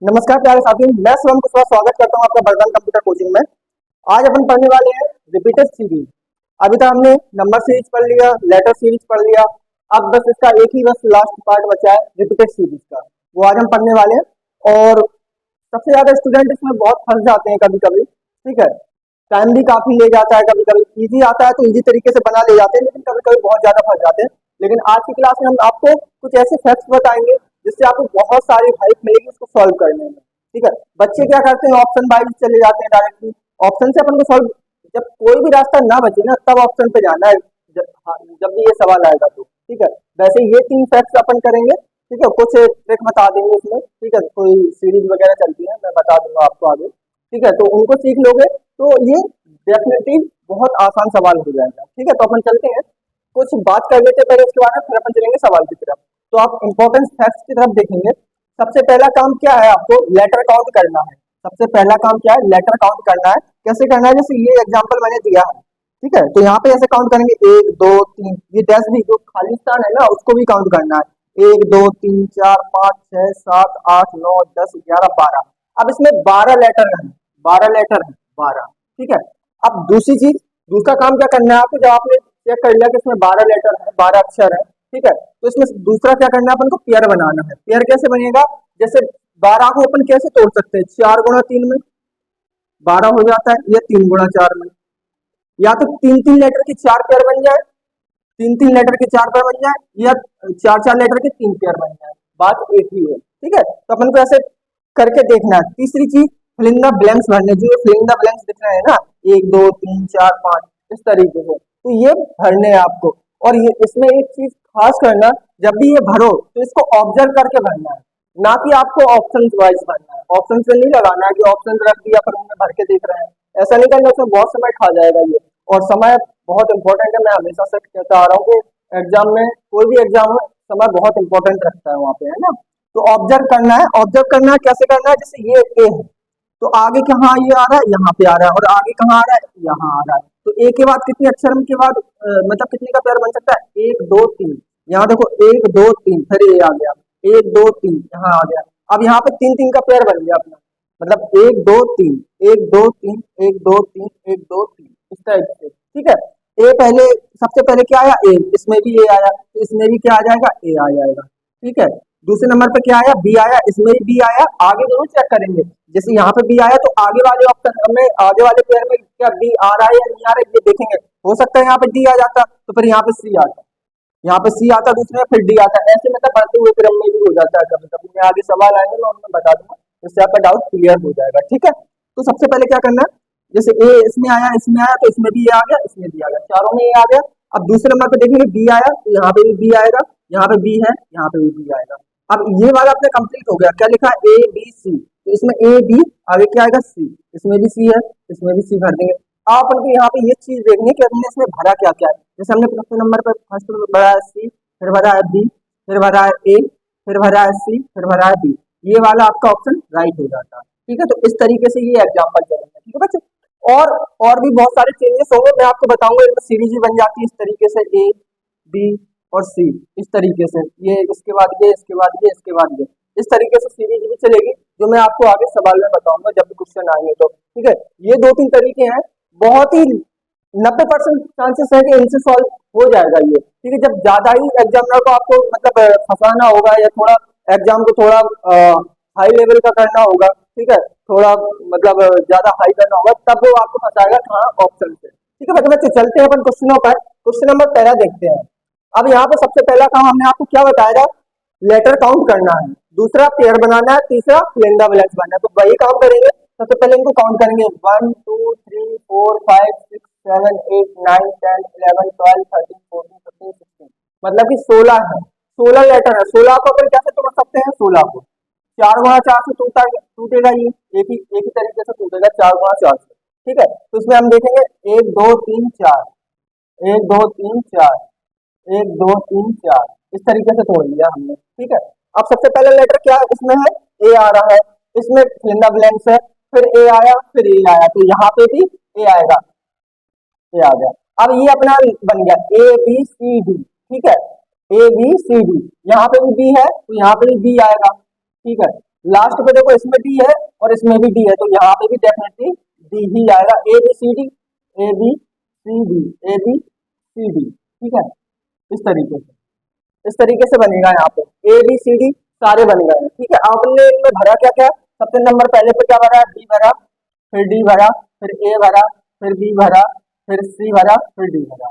नमस्कार प्यारे साथियों, मैं शिवम कुशवाहा स्वागत करता हूं आपका वरदान कंप्यूटर कोचिंग में। आज अपन पढ़ने वाले हैं रिपीटेड सीरीज। अभी तक हमने नंबर सीरीज पढ़ लिया, लेटर सीरीज पढ़ लिया। अब बस इसका एक ही बस लास्ट पार्ट बचा है रिपीटेड सीरीज का, वो आज हम पढ़ने वाले हैं। और सबसे ज्यादा स्टूडेंट इसमें बहुत फंस जाते हैं कभी कभी, ठीक है। टाइम भी काफी ले जाता है, कभी कभी इजी आता है तो इजी तरीके से बना ले जाते हैं, लेकिन कभी कभी बहुत ज्यादा फंस जाते हैं। लेकिन आज की क्लास में हम आपको कुछ ऐसे फैक्ट्स बताएंगे जिससे आपको बहुत सारी हेल्प मिलेगी उसको सॉल्व करने में, ठीक है। बच्चे क्या करते हैं, ऑप्शन वाइज चले जाते हैं डायरेक्टली। ऑप्शन से अपन को सॉल्व, जब कोई भी रास्ता ना बचे ना तब ऑप्शन पे जाना है, जब भी ये सवाल आएगा तो, ठीक है। वैसे ये 3 फैक्ट्स अपन करेंगे, ठीक है। कुछ ट्रिक बता देंगे इसमें, ठीक है। कोई सीरीज वगैरह चलती है, मैं बता दूंगा आपको आगे, ठीक है। तो उनको सीख लोगे तो ये डेफिनेटली बहुत आसान सवाल हो जाएगा, ठीक है। तो अपन चलते हैं, कुछ बात कर लेते हैं पहले, उसके बाद फिर अपन चलेंगे सवाल की तरफ। तो आप इंपॉर्टेंट फैक्ट्स की तरफ देखेंगे। सबसे पहला काम क्या है, आपको लेटर काउंट करना है। सबसे पहला काम क्या है, लेटर काउंट करना है। कैसे करना है, जैसे ये एग्जांपल मैंने दिया है, ठीक है। तो यहाँ पे ऐसे काउंट करेंगे 1 2 3, ये डैश भी जो खाली स्थान है ना उसको भी काउंट करना है। 1 2 3 4 5 6 7 8 9 10 11 12। अब इसमें 12 लेटर है, 12 लेटर है, 12, ठीक है। अब दूसरी चीज, दूसरा काम क्या करना है आपको, जब आपने चेक कर लिया कि इसमें 12 लेटर है, 12 अक्षर है, ठीक है। तो इसमें दूसरा क्या करना है, अपन को पेयर बनाना है। पेयर कैसे बनेगा, जैसे 12 को अपन कैसे तोड़ सकते हैं, 4 गुणा 3 में 12 हो जाता है, या 3 गुणा 4 में, या तो 3 3 लेटर की 4 पेयर बन जाए, 3 3 लेटर के 4 पेयर बन जाए, या 4 4 लेटर के 3 पेयर बन जाए, बात एक ही है, ठीक है। तो अपन को ऐसे करके देखना है। तीसरी चीज, फिल इन द ब्लैंक्स भरने, जो फिल इन द ब्लैंक्स दिख रहे हैं ना, 1 2 3 4 5, इस तरीके से, तो ये भरने हैं आपको। और ये इसमें एक चीज खास करना, जब भी ये भरो तो इसको ऑब्जर्व करके भरना है, ना कि आपको ऑप्शन वाइज भरना है। ऑप्शन से नहीं लगाना है कि ऑप्शन रख दिया पर उनमें भर के देख रहे हैं, ऐसा नहीं करना, उसमें बहुत समय खा जाएगा ये। और समय बहुत इंपॉर्टेंट है, मैं हमेशा से कहता आ रहा हूँ कि एग्जाम में, कोई भी एग्जाम हो, समय बहुत इंपॉर्टेंट रखता है वहाँ पे, है ना। तो ऑब्जर्व करना है, ऑब्जर्व करना है कैसे करना है, जैसे ये ए है तो आगे कहाँ ये आ रहा है, यहाँ पे आ रहा है, और आगे कहाँ आ रहा है, यहाँ आ रहा है। तो ए के बाद कितने अक्षर के बाद मतलब कितने का पेयर बन सकता है, 1 2 3। यहाँ देखो 1 2 3, फिर ये आ गया 1 2 3, यहाँ आ गया। अब यहाँ पे 3 3 का पेयर बन गया अपना, मतलब 1 2 3 1 2 3 1 2 3 1 2 3, इस टाइप से, ठीक है। ए पहले, सबसे पहले क्या आया, ए, इसमें भी ए आया, तो इसमें भी क्या आ जाएगा, ए आ जाएगा, ठीक है। दूसरे नंबर पे क्या आया, बी आया, इसमें भी बी आया। आगे जरूर चेक करेंगे, जैसे यहाँ पे बी आया तो आगे वाले ऑप्शन में, आगे वाले पेयर में क्या बी आ रहा है या नहीं आ रहा है, ये देखेंगे। हो सकता है यहाँ पे डी आ जाता तो फिर यहाँ पे सी आता, यहाँ पे सी आता दूसरे में, फिर डी आता, ऐसे मतलब बढ़ते हुए क्रम में भी हो जाता है कभी कभी। मैं आगे सवाल आएंगे मैं उनमें बता दूंगा, इससे आपका डाउट क्लियर हो जाएगा, ठीक है। तो सबसे पहले क्या करना है, जैसे ए इसमें आया, इसमें आया, तो इसमें भी ए आ गया, इसमें भी आ गया, चारों में ए आ गया। अब दूसरे नंबर पे देखेंगे बी आया तो यहाँ पे भी बी आएगा, यहाँ पे बी है, यहाँ पे भी बी आएगा। अब ये वाला अपने कंप्लीट हो गया, क्या लिखा है, ए बी सी, तो इसमें ए बी, आगे क्या आएगा सी, इसमें भी सी है, इसमें भी सी भर देंगे। अब अपन को यहाँ पे ये चीज देखनी है कि हमने इसमें भरा क्या क्या है। जैसे हमने फर्स्ट नंबर पर फर्स्ट भरा है सी, फिर भरा है बी, फिर भरा है ए, फिर भरा है सी, फिर भरा है बी, ये वाला आपका ऑप्शन राइट हो जाता है, ठीक है। तो इस तरीके से ये एग्जाम्पल चलेंगे, ठीक है बच्चों। और भी बहुत सारे चेंजेस होंगे, मैं आपको बताऊंगा, इनमें सीरीज भी बन जाती है इस तरीके से, ए बी और सी, इस तरीके से, ये इसके बाद ये, इसके बाद ये, इसके बाद ये, इस तरीके से सीरीज भी चलेगी, जो मैं आपको आगे सवाल में बताऊंगा जब भी क्वेश्चन आएंगे तो, ठीक है। ये 2 3 तरीके हैं, बहुत ही 90% चांसेस है कि इनसे सॉल्व हो जाएगा ये, ठीक है। जब ज्यादा ही एग्जामिनर को आपको मतलब फंसाना होगा, या थोड़ा एग्जाम को थोड़ा हाई लेवल का करना होगा, ठीक है, थोड़ा मतलब ज्यादा हाई करना होगा, तब वो आपको फंसाएगा कहाँ, ऑप्शन से, ठीक है। बच्चे चलते हैं अपन क्वेश्चनों पर। क्वेश्चन नंबर पहला देखते हैं। अब यहाँ पे सबसे पहला काम हमने आपको क्या बताया था, लेटर काउंट करना है, दूसरा पेयर बनाना है, तीसरा फिल इन द ब्लैंक्स भरना है। तो वही काम करेंगे, सबसे पहले इनको काउंट करेंगे, 1 2 3 4 5 6 7 8 9 10 11 12 13 14 15 16, मतलब कि 16 है, 16 लेटर है। 16 को अपन कैसे तोड़ सकते हैं, 16 को 4 गुणा 4 से टूटेगा, ये एक ही तरीके से टूटेगा, 4 गुणा 4 से, ठीक है। तो इसमें हम देखेंगे 1 2 3 4, 1 2 3 4, 1 2 3 4, इस तरीके से तोड़ लिया हमने, ठीक है। अब सबसे पहले लेटर क्या इसमें है, ए आ रहा है, इसमें फिल इन द ब्लैंक्स है, फिर ए आया, फिर ए आया, तो यहाँ पे भी ए आएगा, ए आ गया। अब ये अपना बन गया ए बी सी डी, ठीक है, ए बी सी डी, यहाँ पे भी बी है तो यहाँ पे भी बी आएगा, ठीक है। लास्ट पे देखो इसमें डी है और इसमें भी डी है, तो यहाँ पे भी डेफिनेटली डी ही आएगा। A B C D, A B C D, A B C D, ठीक है। इस तरीके से बनेगा यहाँ पे ए बी सी डी सारे बन गए हैं, ठीक है। आपने इनमें भरा क्या क्या, सबसे नंबर पहले पे क्या भरा है, बी भरा, फिर डी भरा, फिर ए भरा, फिर बी भरा, फिर सी भरा, फिर डी भरा।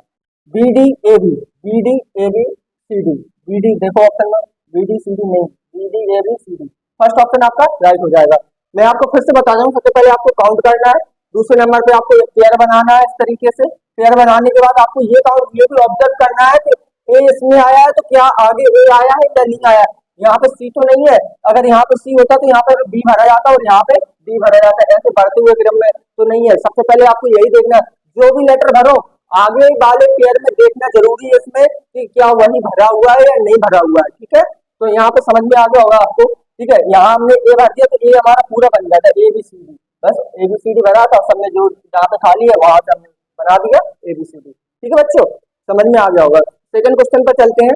B D A B, B D A B C D, B D देखो ऑप्शन में, बी डी सी डी नहीं, B D A B C D, first option आपका राइट हो जाएगा। मैं आपको फिर से बता रहा हूँ, सबसे पहले आपको काउंट करना है, दूसरे नंबर पे आपको एक पेयर बनाना है। इस तरीके से पेयर बनाने के बाद आपको ये काउंट, ये भी ऑब्जर्व करना है कि ए इसमें आया है तो क्या आगे ए आया है या नहीं आया है। यहाँ पे सी तो नहीं है, अगर यहाँ पे सी होता तो यहाँ पे बी भरा जाता और यहाँ पे डी भरा जाता, ऐसे बढ़ते हुए क्रम में तो नहीं है। सबसे पहले आपको यही देखना है, जो भी लेटर भरो आगे वाले पेयर में देखना जरूरी है इसमें कि क्या वही भरा हुआ है या नहीं भरा हुआ है, ठीक है। तो यहाँ पे समझ में आ गया होगा आपको, ठीक है। यहाँ हमने ए भर दिया तो ए हमारा पूरा बन गया था, ए बी सी डी, बस ए बी सी डी भरा था, सबने जो जहाँ पे खाली है वहां से हमने बना दिया ए बी सी डी, ठीक है बच्चों, समझ में आ गया होगा। सेकंड क्वेश्चन पर चलते हैं।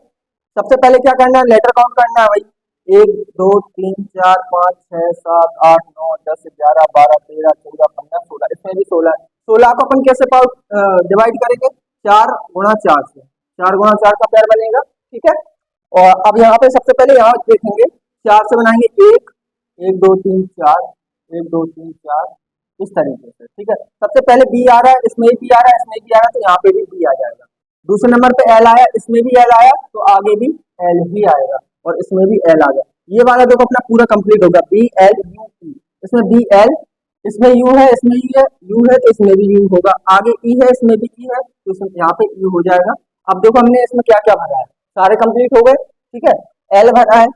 सबसे पहले क्या करना है, लेटर काउंट करना है भाई। 1 2 3 4 5 6 7 8 9 10 11 12 13 14 15 16, इसमें भी 16 है। 16 को अपन कैसे डिवाइड करेंगे, 4 गुणा 4 से, 4 गुणा 4 का पेयर बनेगा, ठीक है। और अब यहाँ पे सबसे पहले यहाँ देखेंगे, 4 से बनाएंगे 1 1 2 3 4, 1 2 3 4, इस तरीके से, ठीक है। सबसे पहले बी आ रहा है, इसमें भी आ रहा है, इसमें भी आ रहा है, तो यहाँ पे भी बी आ जाएगा। दूसरे नंबर पे एल आया, इसमें भी एल आया तो आगे भी एल ही आएगा, और इसमें भी एल आ गया। ये वाला देखो अपना पूरा कंप्लीट होगा, बी एल यू ई, इसमें बी एल, इसमें यू है, इसमें यू है तो इसमें भी यू होगा, आगे ई है, इसमें भी ई है तो इसमें यहाँ पे यू हो जाएगा। अब देखो हमने इसमें क्या क्या भरा है, सारे कंप्लीट हो गए, ठीक है। एल भरा है,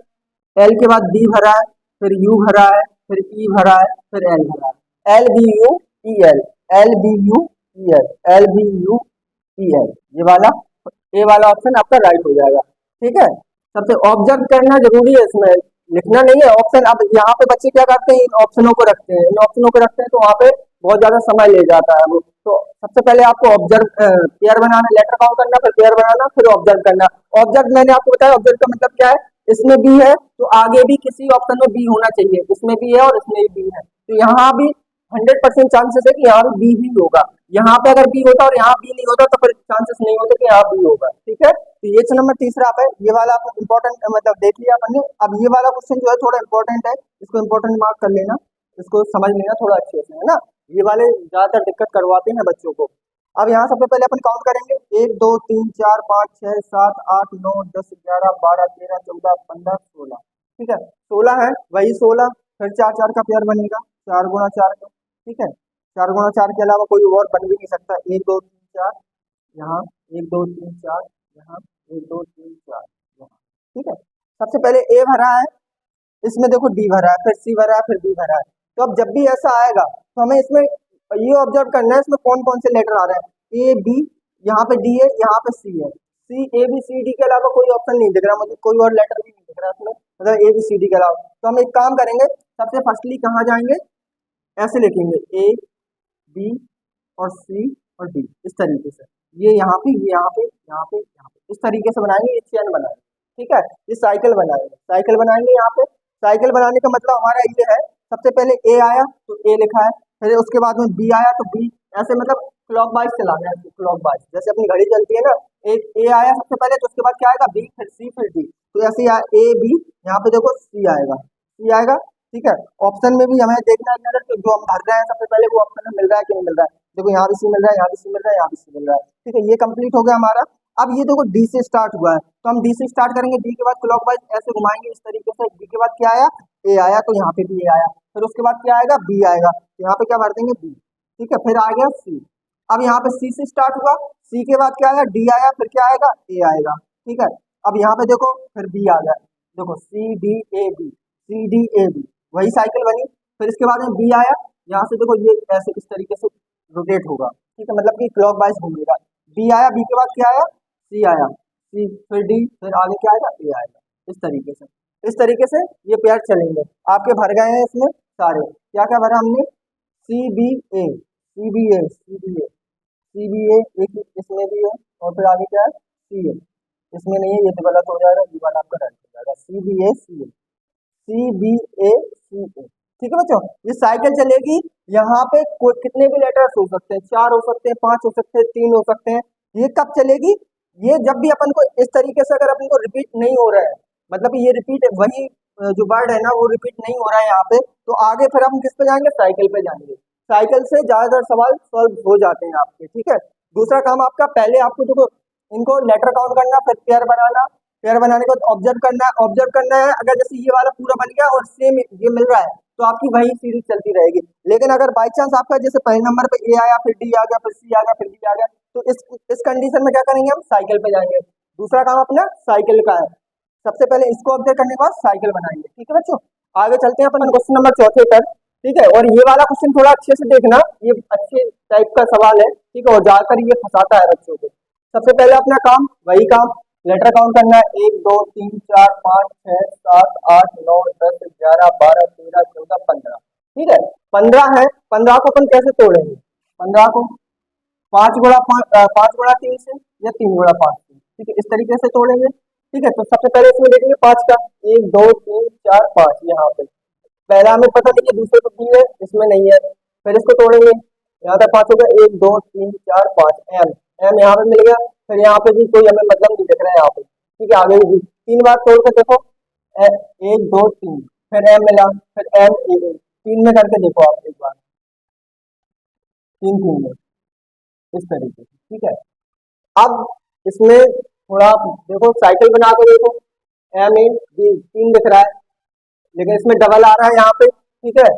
एल के बाद बी भरा है, फिर यू भरा है, फिर ई भरा है, फिर एल भरा है, L B U E L, L B U E L, L B U E L, ये वाला ए वाला ऑप्शन आपका राइट हो जाएगा, ठीक है। सबसे ऑब्जर्व करना जरूरी है, इसमें लिखना नहीं है ऑप्शन। अब यहाँ पे बच्चे क्या करते हैं, इन ऑप्शनों को रखते हैं, इन ऑप्शनों को रखते हैं तो वहाँ पे बहुत ज्यादा समय ले जाता है वो। तो सबसे पहले आपको ऑब्जर्व पेयर बनाना, लेटर काउंट करना, फिर पेयर बनाना, फिर ऑब्जर्व करना। ऑब्जर्व मैंने आपको बताया, ऑब्जर्व का मतलब क्या है, इसमें बी है तो आगे भी किसी ऑप्शन में बी होना चाहिए, इसमें भी है और इसमें भी बी है, तो यहाँ भी 100% चांसेस है कि यहाँ भी बी ही होगा। यहाँ पे अगर बी होता और यहाँ बी नहीं होता तो फिर चांसेस नहीं होते कि यहाँ बी होगा, ठीक है। तो ये नंबर तीसरा आप है, ये वाला आपको इंपॉर्टेंट मतलब देख लिया अपन ने। अब ये वाला क्वेश्चन जो है थोड़ा इंपॉर्टेंट है, इसको इंपॉर्टेंट मार्क कर लेना, इसको समझ लेना थोड़ा अच्छे से, है ना। ये वाले ज्यादातर दिक्कत करवाते हैं बच्चों को। अब यहाँ सबसे पहले अपन काउंट करेंगे, 1 2 3 4 5 6 7 8 9 10 11 12 13 14 15 16, ठीक है। 16 है, वही 16, फिर 4 4 का पेयर बनेगा, 4 गुणा 4 का, ठीक है। 4 गुणा 4 के अलावा कोई और बन भी नहीं सकता। 1 2 3 4 यहाँ, 1 2 3 4 यहाँ, 1 2 3 4 यहाँ, ठीक है। सबसे पहले ए भरा है, इसमें देखो डी भरा है, फिर सी भरा है, फिर डी भरा है। तो अब जब भी ऐसा आएगा तो हमें इसमें ये ऑब्जर्व करना है, इसमें कौन कौन से लेटर आ रहे हैं, ए बी, यहाँ पे डी है, यहाँ पे सी है, सी ए बी सी डी के अलावा कोई ऑप्शन नहीं दिख रहा मुझे, कोई और लेटर भी नहीं दिख रहा इसमें, मतलब ए बी सी डी के अलावा। तो हम एक काम करेंगे, सबसे फर्स्टली कहाँ जाएंगे, ऐसे लिखेंगे ए बी और सी और डी, इस तरीके से, ये यहाँ पे, ये यहाँ पे, यहाँ पे, यहाँ पे, इस तरीके से बनाएंगे, ये चेन बनाएंगे, ठीक है। ये साइकिल बनाएंगे, साइकिल बनाएंगे यहाँ पे। साइकिल बनाने का मतलब हमारा ये है, सबसे पहले ए आया तो ए लिखा है, फिर उसके बाद में बी आया तो बी, ऐसे मतलब क्लॉकवाइज चलाना है, क्लॉकवाइज, जैसे अपनी घड़ी चलती है ना, एक ए आया सबसे पहले तो उसके बाद क्या आएगा, बी, फिर सी, फिर डी, तो ऐसे ए बी, यहाँ पे देखो सी आएगा, सी आएगा, ठीक है। ऑप्शन में भी हमें देखना है अगर तो जो हम भर रहे हैं सबसे पहले वो ऑप्शन में मिल रहा है कि नहीं मिल रहा है। देखो यहाँ भी सी मिल रहा है, यहाँ भी सी मिल रहा है, यहाँ भी सी मिल रहा है, ठीक है। ये कंप्लीट हो गया हमारा। अब ये देखो डी से स्टार्ट हुआ है तो हम डी से स्टार्ट करेंगे, डी के बाद क्लॉकवाइज ऐसे घुमाएंगे इस तरीके से, डी के बाद क्या आया, ए आया तो यहाँ पे भी ए आया, फिर उसके बाद क्या आएगा, बी आएगा, तो यहाँ पे क्या भर देंगे, बी, ठीक है। फिर आ गया सी, अब यहाँ पे सी से स्टार्ट हुआ, सी के बाद क्या आया, डी आया, फिर क्या आएगा, ए आएगा, ठीक है। अब यहाँ पे देखो फिर बी आ गया, देखो C D A B, C D A B, वही साइकिल बनी। फिर इसके बाद में बी आया, यहाँ से देखो ये ऐसे इस तरीके से रोटेट होगा, ठीक है, मतलब कि क्लॉकवाइज घूमेगा। बी आया, बी के बाद क्या आया, सी आया, सी, फिर डी, फिर आगे क्या आएगा, ए आएगा, इस तरीके से ये पेयर चलेंगे। आपके भर गए हैं इसमें सारे, क्या क्या भरा हमने, सी बी ए, सी बी ए, सी बी ए, सी बी ए, एक इसमें भी है, और फिर आगे क्या है, सी ए, इसमें नहीं है, ये तो गलत हो जाएगा, ये वाला आपका राइट हो जाएगा, सी बी ए सी ए, CBACA। ठीक है बच्चों, ये साइकिल चलेगी। यहाँ पे कितने भी लेटर्स हो सकते हैं, 4 हो सकते हैं, 5 हो सकते हैं, 3 हो सकते हैं। ये कब चलेगी? ये जब भी अपन को इस तरीके से अगर अपन को रिपीट नहीं हो रहा है, मतलब ये रिपीट वही जो वर्ड है ना वो रिपीट नहीं हो रहा है यहाँ पे, तो आगे फिर हम किस पे जाएंगे? साइकिल पे जाएंगे। साइकिल से ज्यादातर सवाल सॉल्व हो जाते हैं आपके। ठीक है, दूसरा काम आपका, पहले आपको देखो इनको लेटर काउंट करना, फिर पेयर बनाना, पेयर बनाने के बाद ऑब्जर्व करना है। ऑब्जर्व करना है, अगर जैसे ये वाला पूरा बन गया और सेम ये मिल रहा है तो आपकी वही सीरीज चलती रहेगी। लेकिन अगर बाई चांस आपका जैसे पहले नंबर पे ए आया, फिर डी आ गया, फिर सी आ गया, फिर डी आ गया, तो इस कंडीशन में क्या करेंगे? हम साइकिल पे जाएंगे। दूसरा काम अपना साइकिल का है। सबसे पहले इसको ऑब्जर्व करने के बाद साइकिल बनाएंगे। ठीक है बच्चों, आगे चलते हैं अपन क्वेश्चन नंबर चौथे पर। ठीक है, और ये वाला क्वेश्चन थोड़ा अच्छे से देखना, ये अच्छे टाइप का सवाल है। ठीक है, और ज्यादातर ये फंसाता है बच्चों को। सबसे पहले अपना काम वही काम, लेटर काउंट करना है। 1 2 3 4 5 6 7 8 9 10 11 12 13 14 15। ठीक है, 15 है। 15 को अपन कैसे तोड़ेंगे? 15 को 5 गुणा 3 से या 3 गुणा 5 से। ठीक है, इस तरीके से तोड़ेंगे। ठीक है, तो सबसे पहले इसमें देखेंगे 5 का, 1 2 3 4 5 यहाँ पे पहला हमें पता नहीं है, दूसरे को बी है, इसमें नहीं है। फिर इसको तोड़ेंगे, यहाँ तक 5 हो गया, 1 2 3 4 5 एम। एम यहाँ पे मिल गया, फिर यहाँ पे भी कोई हमें मतलब नहीं दिख रहा है यहाँ पे। ठीक है, आगे भी 3 बार तोड़ के देखो, 1 2 3, फिर एम मिला, फिर एम 3 में करके देखो आप एक बार, 3 में इस तरीके से। ठीक है, अब इसमें थोड़ा देखो, साइकिल बना के देखो, एम ए बी 3 दिख रहा है, लेकिन इसमें डबल आ रहा है यहाँ पे। ठीक है,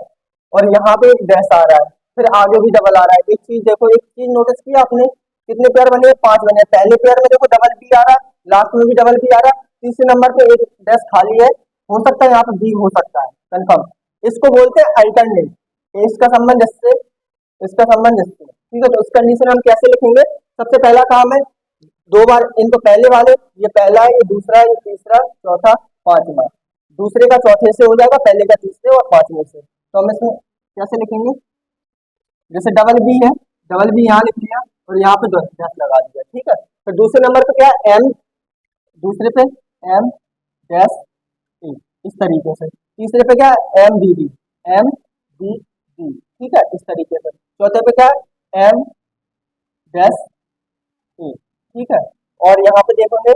और यहाँ पे एक डैश आ रहा है, फिर आगे भी डबल आ रहा है। एक चीज देखो, एक चीज नोटिस किया आपने, कितने पेयर बने? 5 बने। पहले पेयर में देखो डबल बी आ रहा है, लास्ट में भी डबल बी आ रहा है, तीसरे नंबर पे एक डैश खाली है, हो सकता है यहाँ पे बी हो सकता है, कंफर्म। इसको बोलते हैं अल्टरनेट। इसका संबंध इससे, इसका संबंध इससे। ठीक है, तो इस कंडीशन हम कैसे लिखेंगे? सबसे पहला काम है 2 बार इनको, पहले वाले ये पहला है, ये दूसरा है, ये तीसरा, चौथा, पांचवा। दूसरे का चौथे से हो जाएगा, पहले का तीसरे और पांचवे से। तो हम इसमें कैसे लिखेंगे? जैसे डबल बी है, डबल बी यहाँ लिख लिया और यहाँ पे डैश लगा दिया। ठीक है, फिर दूसरे नंबर पे क्या है? एम, दूसरे पे एम डैश ए, इस तरीके से। तीसरे पे क्या है? M B D, M B D. ठीक है, इस तरीके से। चौथे पे क्या है? M dash A. ठीक है, और यहाँ पे देखोगे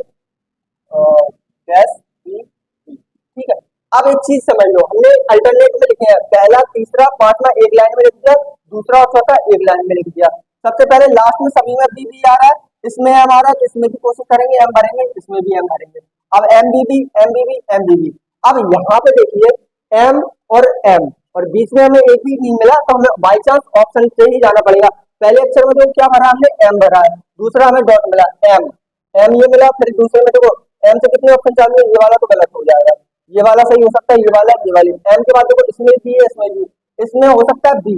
डैश बी डी। ठीक है, अब एक चीज समझ लो, हमने अल्टरनेट में लिखे हैं, पहला तीसरा पांचवा एक लाइन में लिख दिया, दूसरा और चौथा एक लाइन में लिख दिया। सबसे पहले लास्ट में सभी में बी बी आ रहा है, इसमें एम आ रहा है, तो इसमें भी कोशिश करेंगे एम भरेंगे, इसमें भी एम भरेंगे। अब M B B M B B M B B. अब यहाँ पे देखिए एम और बीच में हमें एक ही नहीं मिला, तो हमें बाई चांस ऑप्शन से ही जाना पड़ेगा। पहले अक्षर में जो क्या भरा हमने? एम भरा है, दूसरा हमें डॉट मिला एम, एम ये मिला, फिर दूसरे में देखो एम से कितने ऑप्शन चालू है, ये वाला तो गलत हो जाएगा, ये वाला सही हो सकता है, ये वाला, ये वाली। एम के बाद देखो इसमें भी है, इसमें भी, इसमें हो सकता है बी,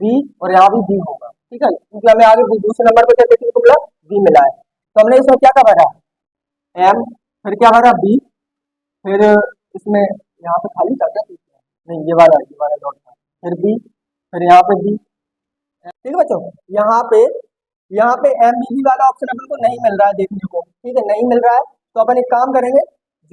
बी और यहाँ भी बी होगा। ठीक है, क्योंकि हमें आगे दूसरे नंबर पे क्या देखने को मिला? बी मिला है, तो हमने इसमें क्या क्या भरा? एम, फिर क्या भरा? बी, फिर इसमें यहाँ पे खाली था क्या? नहीं, ये वाला डॉट था, फिर बी, फिर यहाँ पे बी। ठीक है बच्चों, यहाँ पे एम बी बी वाला ऑप्शन अपन को नहीं मिल रहा है देखने को। ठीक है, नहीं मिल रहा है, तो अपन एक काम करेंगे,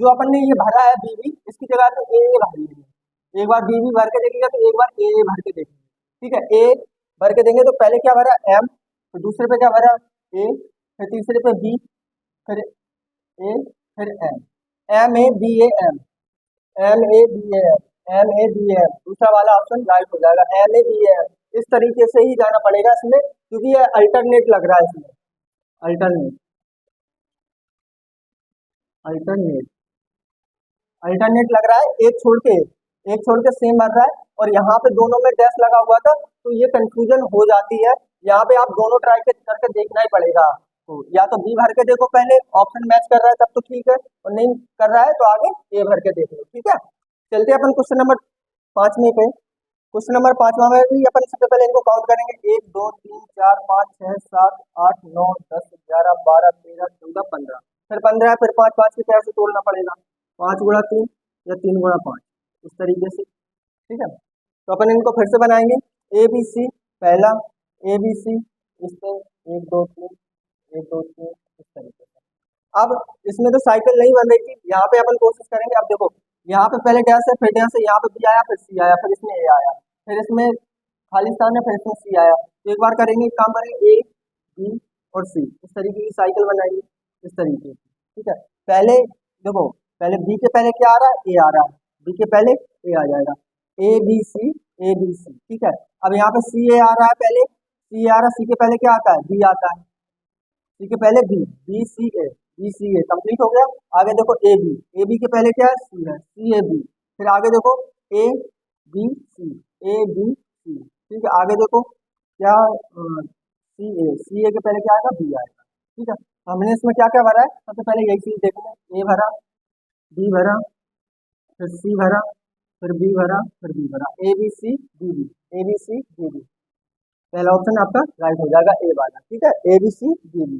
जो अपन ने ये भरा है बी बी, इसकी जगह पे ए भर लेंगे। एक बार बी बी भर के देखेंगे, तो एक बार ए भर के देखेंगे। ठीक है, ए भर के देंगे, तो पहले क्या भरा? एम, फिर दूसरे पे क्या भरा? ए, फिर तीसरे पे बी, फिर ए, फिर M, M A B A M, M A B A M, M A B A M. दूसरा वाला ऑप्शन राइट हो जाएगा, M A B A M. इस तरीके से ही जाना पड़ेगा इसमें, क्योंकि ये अल्टरनेट लग रहा है इसमें, अल्टरनेट, अल्टरनेट, अल्टरनेट लग रहा है, एक छोड़ के सेम भर रहा है, और यहाँ पे दोनों में डैश लगा हुआ था, तो ये कंफ्यूजन हो जाती है। यहाँ पे आप दोनों ट्राई करके देखना ही पड़ेगा आपको, या तो बी भर के देखो, पहले ऑप्शन मैच कर रहा है तब तो ठीक है, और नहीं कर रहा है तो आगे ए भर के देख लो। ठीक है, चलते हैं अपन क्वेश्चन नंबर 5वें पे। क्वेश्चन नंबर 5वां में भी अपन सबसे पहले इनको काउंट करेंगे, 1 2 3 4 5 6 7 8 9 10 11 12 13 14 15, फिर 15, फिर 5 5 के पैर से तोड़ना पड़ेगा, 5 गुणा 3 या 3 गुणा 5, इस तरीके से। ठीक है, तो अपन इनको फिर से बनाएंगे, ए बी सी पहला, ए बी सी, इस पे 1 2 3 1 2 3, इस तरीके से। अब इसमें तो साइकिल नहीं बन रही थी, यहाँ पे अपन कोशिश करेंगे। अब देखो यहाँ पे पहले डैश है, फिर डैश है, यहाँ पे बी आया, फिर सी आया, फिर इसमें ए आया, फिर इसमें खाली स्थान है, फिर इसमें सी आया। तो एक बार करेंगे, एक काम करेंगे, ए बी और सी, इस तरीके की साइकिल बनाएंगे, इस तरीके की। ठीक है, पहले देखो, पहले बी के पहले क्या आ रहा है, ए आ रहा है, बी के पहले ए आ जाएगा, ए बी सी, ए बी सी। ठीक है, अब यहाँ पे सी ए आ रहा है, पहले सी आ रहा है, सी के पहले क्या आता है, बी आता है, सी के पहले बी, बी सी ए, बी सी ए कंप्लीट हो गया। आगे देखो ए बी के पहले क्या है, सी है, सी ए बी, फिर आगे देखो ए बी सी, ए बी सी। ठीक है, आगे देखो क्या, सी ए के पहले क्या आएगा, बी आएगा। ठीक है, तो हमने इसमें क्या क्या भरा है, सबसे पहले यही चीज देखना, ए भरा, बी भरा, फिर सी भरा, फिर बी भरा, फिर बी भरा, A B C B B, A B C B B. पहला ऑप्शन आपका राइट हो जाएगा, ए वाला। ठीक है, A B C B B.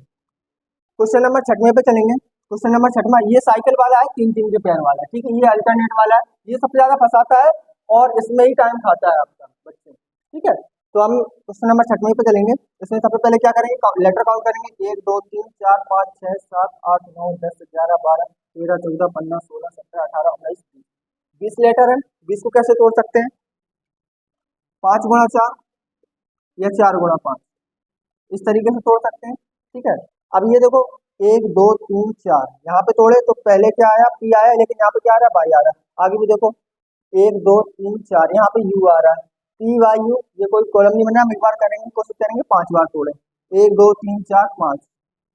Question number छठवें पे चलेंगे। क्वेश्चन नंबर छठवा, ये साइकिल वाला है, तीन तीन के पेयर वाला है। ठीक है, ये अल्टरनेट वाला है, ये सबसे ज्यादा फंसाता है और इसमें ही टाइम खाता है आपका बच्चे। ठीक है, तो हम क्वेश्चन नंबर छठवें पे चलेंगे। इसमें सबसे पहले क्या करेंगे, लेटर काउंट करेंगे, 1 2 3 4 5 6 7 8 9 10 11 12 13 14 15 16 17 18 19 20 लेटर है। 20 को कैसे तोड़ सकते हैं, 5 गुणा 4 या 4 गुणा 5, इस तरीके से तोड़ सकते हैं। ठीक है, अब ये देखो 1 2 3 4, यहाँ पे तोड़े तो पहले क्या आया, पी आया, लेकिन यहाँ पे क्या आ रहा है, बाई आ रहा है। आगे भी देखो 1 2 3 4, यहाँ पे यू आ रहा है, पी वाई यू, ये कोई कॉलम नहीं बना। हम एक बार करेंगे, कोशिश करेंगे 5 बार तोड़े, 1 2 3 4 5,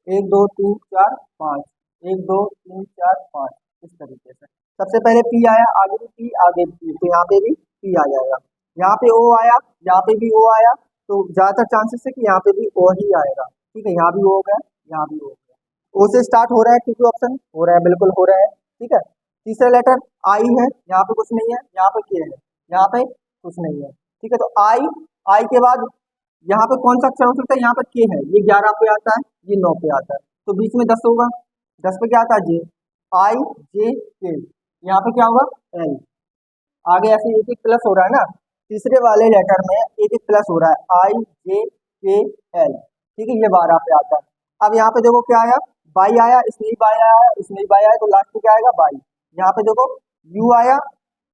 1 2 3 4 5, 1 2 3 4 5, इस तरीके से। सबसे पहले पी आया, आगे भी पी, आगे भी पी, तो यहाँ पे भी पी आ जाएगा। यहाँ पे ओ आया, यहाँ पे भी ओ आया, तो ज्यादातर चांसेस है कि यहाँ पे भी ओ ही आएगा। ठीक है, यहाँ भी ओ हो गया, यहाँ भी ओ हो गया। ओ से स्टार्ट हो रहा है, क्योंकि ऑप्शन हो रहा है, बिल्कुल हो रहा है। ठीक है, तीसरा लेटर आई है, यहाँ पे कुछ नहीं है, यहाँ पे के है, यहाँ पे कुछ नहीं है। ठीक है, तो आई, आई के बाद यहाँ पे कौन सा अक्षर हो सकता है, यहाँ पे के है, ये 11 पे आता है, ये 9 पे आता है, तो बीच में 10 होगा, 10 पे क्या आता है, जे, आई जे के, यहाँ पे क्या होगा, एल। आगे ऐसे एक एक प्लस हो रहा है ना, तीसरे वाले लेटर में एक एक प्लस हो रहा है, आई जे के एल। ठीक है, ये 12 पे आता है। अब यहाँ पे देखो क्या आया, बाई आया, इसमें भी बाई आया, इसमें भी बाई आया, तो लास्ट में क्या आएगा, बाई। यहाँ पे देखो यू आया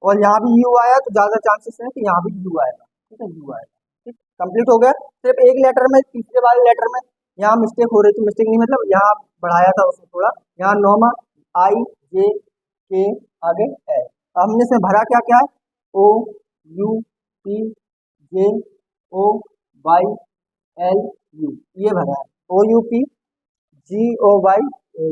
और यहाँ भी यू आया, तो ज्यादा चांसेस है कि यहाँ भी यू आएगा। ठीक है, यू आएगा। ठीक, कंप्लीट हो गया। सिर्फ एक लेटर में, तीसरे वाले लेटर में यहाँ मिस्टेक हो रही थी, मिस्टेक नहीं मतलब यहाँ बढ़ाया था उसने थोड़ा, यहाँ नॉर्मल आई जे के आगे है। हमने इसमें भरा क्या क्या है, O U P J O Y L U, ये भरा है, O U P G O Y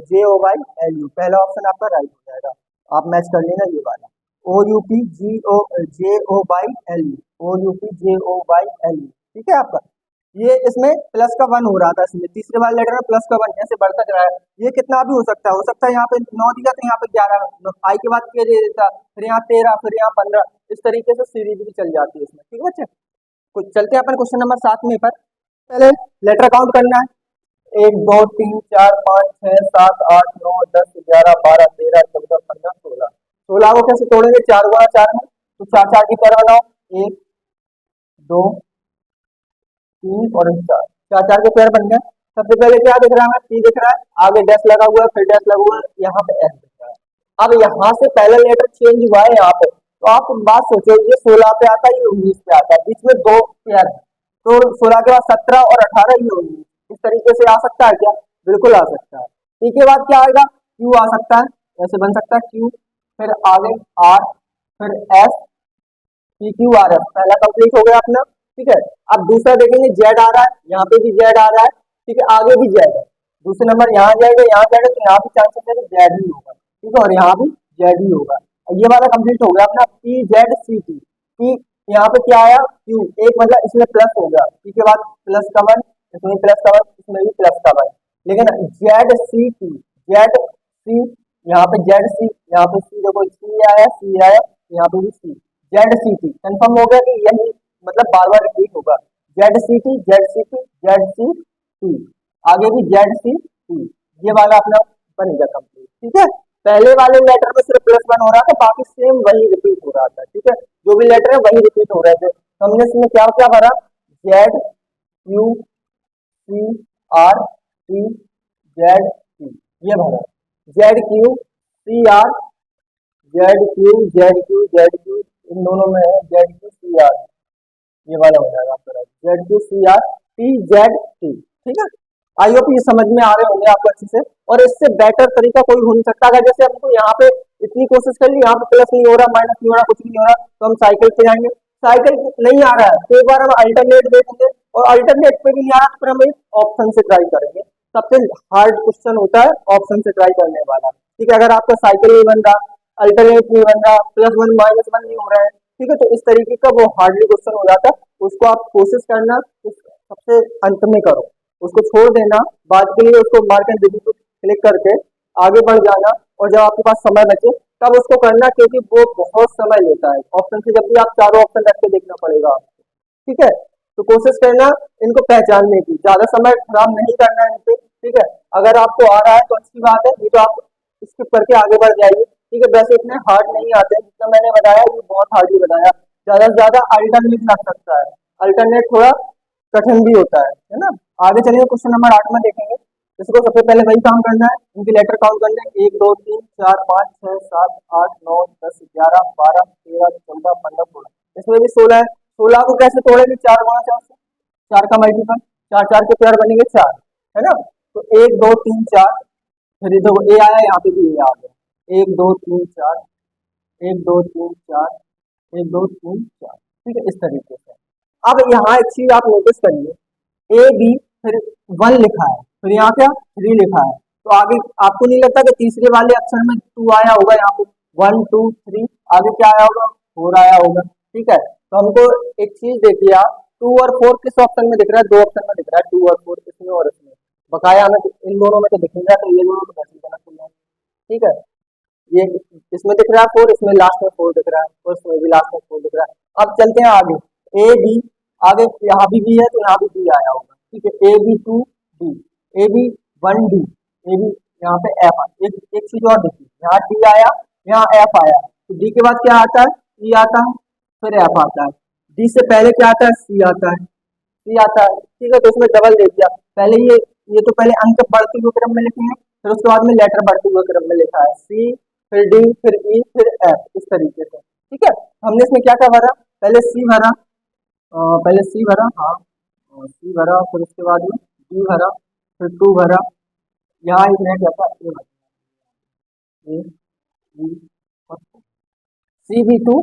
J O Y L U. पहला ऑप्शन आपका राइट हो जाएगा, आप मैच कर लेना ये वाला, O U P G O J O Y L U, O U P J O Y L U. ठीक है, आपका ये इसमें प्लस का 1 हो रहा था, इसमें तीसरे वाले लेटर में प्लस का 1 ऐसे बढ़ता जा रहा है। ये कितना भी हो सकता है यहाँ पे 9 दिया तो यहाँ पे 11, आई के बाद के दे देता, फिर यहाँ 13, फिर यहाँ 15, इस तरीके से सीरीज भी चल जाती है इसमें। ठीक है बच्चे, कुछ चलते हैं अपन क्वेश्चन नंबर 7 में पर। पहले लेटर काउंट करना है, 1 2 3 4 5 6 7 8 9 10 11 12 13 14 15 16। 16 को कैसे तोड़ेंगे, 4 गुणा 4 में, तो 4 4 की तरह बनाओ, 1 2 3 और 4, 4 4 के पेयर बन गए। सबसे पहले क्या दिख रहा है, सी दिख रहा है, आगे डैश लगा हुआ है, फिर डैश लगा हुआ है, यहाँ पे एस दिख रहा है। अब यहाँ से पहला लेटर चेंज हुआ है यहाँ पे, तो आप बात सोचो, ये 16 पे आता है, ये 19 पे आता है, बीच में 2 पेयर है, तो 16 के बाद 17 और 18 ये 19, इस तरीके से आ सकता है क्या, बिल्कुल आ सकता है। टी के बाद क्या आएगा, क्यू आ सकता है, ऐसे बन सकता है क्यू, फिर आगे आर, फिर S, P Q R S, पहला कंप्लीट हो गया अपना। ठीक है, अब दूसरा देखेंगे, जेड आ रहा है, यहाँ पे भी जेड आ रहा है, ठीक है, आगे भी जेड है, दूसरे नंबर यहाँ जाएगा, यहाँ जाएगा, तो यहाँ भी चांसेस है कि जेड ही होगा। ठीक है, और यहाँ भी जेड ही होगा। ये वाला कंप्लीट हो गया अपना, P Z C T, P यहाँ पे क्या आया, क्यू, एक मतलब इसमें प्लस हो गया, पी के बाद प्लस का 1, इसमें प्लस का 1, इसमें भी प्लस का 1, लेकिन Z C T, Z C, यहाँ पे जेड सी, यहाँ पे सी, देखो सी आया, सी आया, यहाँ पे भी C, Z C T confirm हो गया कि यही मतलब बार बार रिपीट होगा, Z C T Z C T Z C T, आगे भी जेड सी टी, ये वाला अपना बनेगा कंप्लीट। ठीक है, पहले वाले लेटर में सिर्फ +1 हो रहा था, बाकी सेम वही रिपीट हो रहा था। ठीक है, जो भी लेटर है वही रिपीट हो रहे थे। तो हमने इसमें क्या क्या भरा, Z Q C R T Z C, ये भरा, Z Q C R Z Q इन दोनों में है ZQCR, ये वाला हो जाएगा आपका ZQCR TZT। ठीक है, आई होप ये समझ में आ रहे होंगे आपको अच्छे से। और इससे बेटर तरीका कोई हो नहीं सकता। अगर जैसे हमको यहाँ पे इतनी कोशिश कर ली, यहाँ पे प्लस नहीं हो रहा, माइनस नहीं हो रहा, कुछ नहीं हो रहा, तो हम साइकिल पे जाएंगे। साइकिल नहीं आ रहा है तो एक बार हम अल्टरनेट देखेंगे, और अल्टरनेट पे भी नहीं आ रहा तो फिर हम एक ऑप्शन से ट्राई करेंगे। सबसे हार्ड क्वेश्चन होता है ऑप्शन से ट्राई करने वाला। ठीक है, अगर आपका साइकिल नहीं बन रहा, अल्टरनेट नहीं बन रहा, +1 -1 नहीं हो रहा है, ठीक है, तो इस तरीके का वो हार्डली क्वेश्चन हो जाता है। उसको आप कोशिश करना सबसे अंत में करो, उसको छोड़ देना, बाद के लिए उसको मार्क एंड रिव्यू क्लिक करके आगे बढ़ जाना। और जब आपके पास समय बचे तब उसको करना, क्योंकि वो बहुत समय लेता है। ऑप्शन से जब भी आप चारों ऑप्शन रख के देखना पड़ेगा आपको। ठीक है, तो कोशिश करना इनको पहचानने की, ज्यादा समय खराब नहीं करना है इनसे। ठीक है, अगर आपको आ रहा है तो अच्छी बात है, नहीं तो आप स्किप करके आगे बढ़ जाइए। ठीक है, वैसे इतने हार्ड नहीं आते हैं जितना मैंने बताया, ये बहुत हार्ड ही बताया। ज्यादा से ज्यादा अल्टरनेट लग सकता है, अल्टरनेट थोड़ा कठिन भी होता है ना। आगे चलिए क्वेश्चन नंबर 8 में देखेंगे। इसको सबसे पहले वही काम करना है, इनके लेटर काउंट करना है। 1 2 3 4 5 6 7 8 9 10 11 12 13 14 15 16। इसमें भी 16 है। 16 को कैसे तोड़ेंगे? 4 गुणा 4 से, 4 का मल्टीपल, 4 4 के पेयर बनेंगे 4, है ना। तो 1 2 3 4, फिर देखो ए आया, यहाँ पे भी ए आ गया। 1 2 3 4, 1 2 3 4, 1 2 3 4। ठीक है, इस तरीके से। अब यहाँ एक चीज आप नोटिस करिए, AB, फिर 1 लिखा है, फिर यहाँ क्या 3 लिखा है। तो आगे आपको नहीं लगता कि तीसरे वाले अक्षर में 2 आया होगा? यहाँ पे 1 2 3, आगे क्या आया होगा? 4 आया होगा। ठीक है, तो हमको एक चीज देखिए आप, 2 और 4 किस ऑप्शन में दिख रहा है? 2 ऑप्शन में दिख रहा है, 2 और 4, इसमें और इसमें। बकाया हमें इन दोनों में तो दिखेगा, तो ये दोनों तो कैंसिल करना चाहिए। ठीक है, ये इसमें दिख रहा है 4, इसमें लास्ट में 4 दिख रहा है, और इसमें भी लास्ट में 4 दिख रहा है। अब चलते हैं आगे, AB, आगे यहाँ भी बी है तो यहाँ भी बी आया होगा। ठीक है, AB2D, AB1D, AB, यहाँ पे F आया। एक चीज और देखिए, यहाँ D आया, यहाँ F आया, तो D के बाद क्या आता है? E आता है, फिर F आता है। D से पहले क्या आता है? C आता है, C आता है। ठीक है, तो इसमें डबल दे दिया। पहले ये तो पहले अंक बढ़ते हुए क्रम में लिखे हैं, फिर उसके बाद में लेटर बढ़ते हुए क्रम में लिखा है। C, फिर D, फिर E, फिर F, इस तरीके से। ठीक है, हमने इसमें क्या क्या भरा? पहले C भरा, पहले C भरा, हाँ, C भरा, फिर उसके बाद में D भरा, फिर 2 भरा, यहाँ एक नया क्या था? A भरा, A B और CB2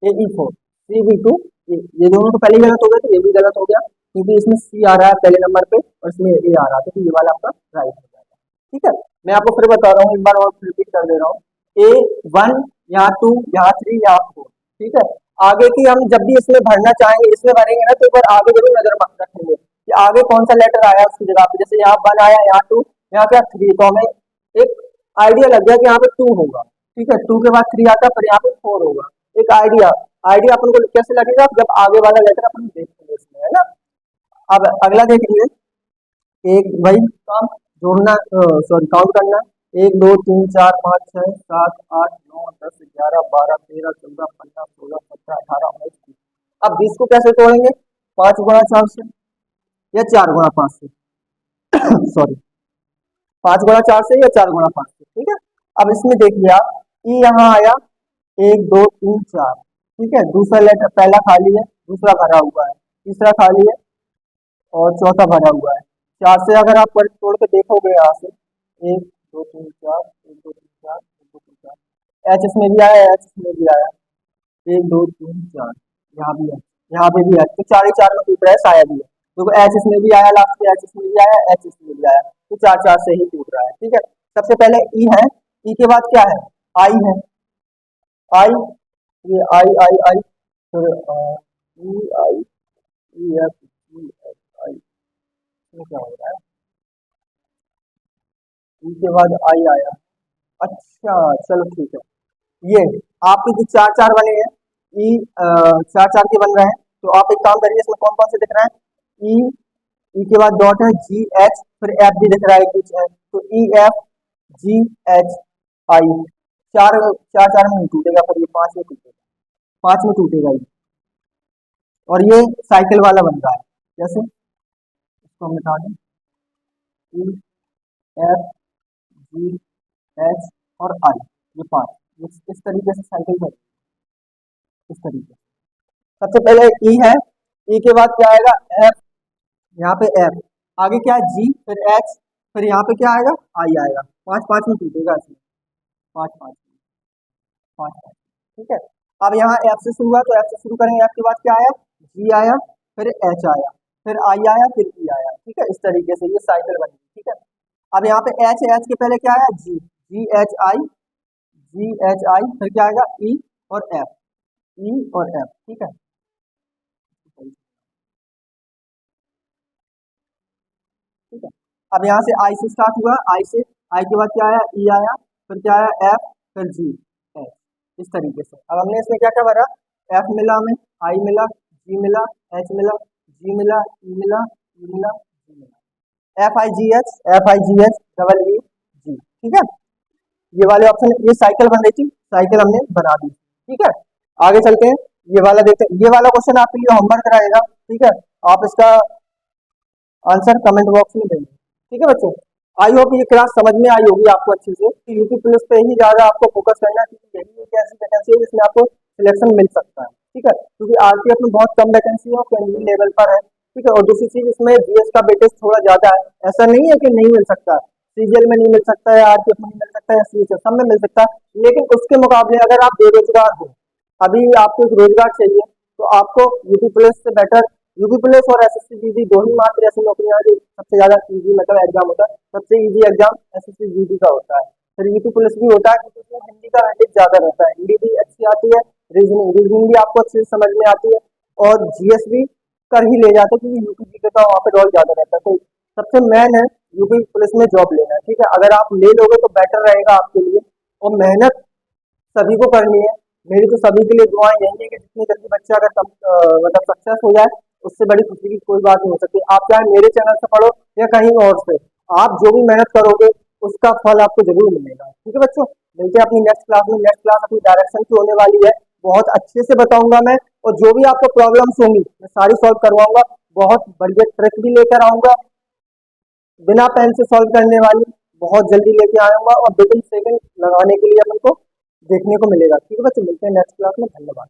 AE4, CB2, ये दोनों तो पहले ही गलत हो गए थे, ये भी गलत हो गया, क्योंकि इसमें C आ रहा है पहले नंबर पे और इसमें A आ रहा था, तो ये वाला आपका राइट हो जाएगा। ठीक है, मैं आपको फिर बता रहा हूँ, एक बार और रिपीट कर दे रहा हूँ। A1, यहाँ 2, यहाँ 3, यहाँ 4। ठीक है, आगे की हम जब भी इसमें भरना चाहेंगे, इसमें भरेंगे ना, तो एक बार आगे जरूर नजर रखेंगे कि आगे कौन सा लेटर आया उसकी जगह पे। जैसे यहाँ 1 आया, यहाँ 2, यहाँ क्या 3, तो हमें एक आइडिया लग गया कि यहाँ पे 2 होगा। ठीक है, 2 के बाद 3 आता है, फिर यहाँ पे 4 होगा। एक आइडिया आइडिया अपन को कैसे लगेगा? जब आगे वाला लेटर अपन देखेंगे इसमें, है ना। अब अगला देखेंगे, एक वही काम, जोड़ना, सॉरी काउंट करना। 1 2 3 4 5 6 7 8 9 10 11 12 13 14 15 16 17 18 19 20। अब 20 को कैसे तोड़ेंगे? 5 गुणा 4 से या 4 गुणा 5 से सॉरी, 5 गुणा 4 से या 4 गुणा 5 से। ठीक है, अब इसमें देखिए आप, ई यहाँ आया, 1 2 3 4। ठीक है, दूसरा लेटर पहला खाली है, दूसरा भरा हुआ है, तीसरा खाली है, और चौथा भरा हुआ है। 4 से अगर आप तोड़ के देखोगे यहाँ से, 1 2 3 4, 1 2 3 4, 1 2 3 4, एच इसमें भी आया, एच इसमें भी आया, 1 2 3 4, यहाँ भी है, यहाँ पे भी है, तो 4 ही 4 में टूट रहा है, शायद ही है। देखो एच इसमें भी आया, लास्ट में एच इसमें भी आया, एच इसमें भी आया, तो 4 4 से ही टूट रहा है। ठीक है, सबसे पहले ई है, ई के बाद क्या है? आई है, आई, ये आई, फिर ई आई, E F, E F I, इसमें क्या हो रहा है? ई के बाद आई आया। अच्छा, चलो ठीक है, ये आपके जो 4 4 बने हैं, ई 4 4 के बन रहे हैं, तो आप एक काम करिए, इसमें कौन कौन से दिख रहे हैं? ई, ई के बाद डॉट है, जी एच, फिर एफ भी दिख रहा है कुछ है, तो E F G H I. 4 4 4 में नहीं टूटेगा, फिर ये 5 में टूटेगा, 5 में टूटेगा ये। और ये साइकिल वाला बन रहा है, जैसे इसको हम मिटा दें, ई एफ जी एच और आई, ये 5, इस तरीके से साइकिल बनेगी, इस तरीके से। सबसे पहले ई है, ई के बाद क्या आएगा एफ, यहाँ पे एफ, आगे क्या है जी, फिर एच, फिर यहाँ पे क्या आएगा आई आएगा। पांच पांच में टूटेगा इसमें, पांच पांच पांच पांच, ठीक है। अब यहाँ एफ से शुरू हुआ तो एफ से शुरू करेंगे, एफ के बाद क्या आया जी आया, फिर एच आया, फिर आई आया, फिर ई आया, ठीक है। इस तरीके से ये साइकिल बनेगी, ठीक है। अब यहाँ पे एच, एच के पहले क्या आया जी, जी H I, G H I, फिर क्या आएगा ई और एफ, ई और एफ, ठीक है। ठीक है। अब यहाँ से आई से स्टार्ट हुआ, आई से, आई के बाद क्या आया ई आया, फिर क्या आया एफ, फिर जी एच, इस तरीके से। अब हमने इसमें क्या क्या भरा, एफ मिला हमें, आई मिला, जी मिला, एच मिला, जी मिला, ई मिला, ई मिला, जी मिला, F I G H, F I G H double E G, ठीक है। ये वाले ऑप्शन, ये साइकिल बन रही थी, साइकिल हमने बना दी, ठीक है। आगे चलते हैं, ये वाला देखते हैं, ये वाला क्वेश्चन आपके लिए होमवर्क रहेगा, ठीक है। आप इसका आंसर कमेंट बॉक्स में देंगे, ठीक है बच्चों। आई होप ये क्लास समझ में आई होगी आपको अच्छे से। यूट्यूब प्लस पे ही ज्यादा आपको फोकस करना है, क्योंकि यही एक ऐसी वैकेंसी है जिसमें आपको सिलेक्शन मिल सकता है, ठीक है। क्योंकि आरटीएफ में बहुत कम वैकेंसी है और कैंडिडेट लेवल पर है, ठीक है। और दूसरी चीज, इसमें जीएस का वेटेज थोड़ा ज्यादा है, ऐसा नहीं है कि नहीं मिल सकता, सीजीएल में नहीं मिल सकता है, आरटीएफ में नहीं मिल सकता है, सीएचएफ सब में मिल सकता है। लेकिन उसके मुकाबले अगर आप बेरोजगार हो, अभी आपको एक रोजगार चाहिए, तो आपको यूपी पुलिस से बेटर, यूपी पुलिस और एसएससी जीडी दो ही मात्र ऐसी नौकरियां जो सबसे ज्यादा इजी मतलब एग्जाम होता है, सबसे इजी एग्जाम एसएससी जीडी का होता है। फिर यूपी पुलिस भी होता है, क्योंकि उसमें हिंदी का वेटेज ज्यादा रहता है, हिंदी भी अच्छी आती है, रीजनिंग रीजनिंग भी आपको अच्छे से समझ में आती है, और जीएस भी कर ही ले जाते हैं, क्योंकि यूपी जीके का वहाँ पे रोल ज्यादा रहता है। तो सबसे मेन है यूपी पुलिस में जॉब लेना है, ठीक है। अगर आप ले लोगे तो बेटर रहेगा आपके लिए, और मेहनत सभी को करनी है। मेरी तो सभी के लिए दुआएं यही है कि जितनी जल्दी बच्चा अगर मतलब सक्सेस हो जाए, उससे बड़ी खुशी की कोई बात नहीं हो सकती। आप चाहे मेरे चैनल से पढ़ो या कहीं और से, आप जो भी मेहनत करोगे उसका फल आपको जरूर मिलेगा, ठीक है बच्चों। मिलते हैं अपनी नेक्स्ट क्लास में। नेक्स्ट क्लास अपनी डायरेक्शन की होने वाली है, बहुत अच्छे से बताऊंगा मैं, और जो भी आपको प्रॉब्लम्स होंगी मैं सारी सॉल्व करवाऊंगा, बहुत बढ़िया ट्रिक भी लेकर आऊंगा, बिना पेन से सॉल्व करने वाली बहुत जल्दी लेके आऊंगा, और विद इन सेकंड लगाने के लिए अपन को देखने को मिलेगा, ठीक है बच्चों। मिलते हैं नेक्स्ट क्लास में, धन्यवाद।